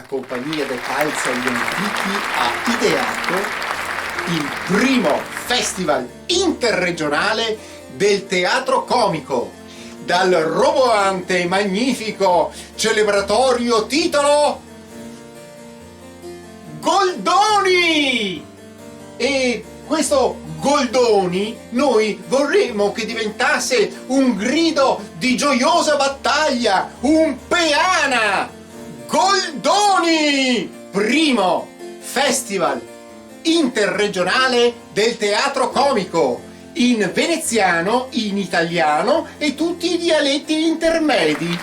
compagnia del Palazzo agli Antichi ha ideato il primo festival interregionale del teatro comico, dal roboante e magnifico celebratorio titolo Goldoni! E questo Goldoni noi vorremmo che diventasse un grido di gioiosa battaglia, un peana! Goldoni! Primo festival interregionale del teatro comico, in veneziano, in italiano e tutti i dialetti intermedi.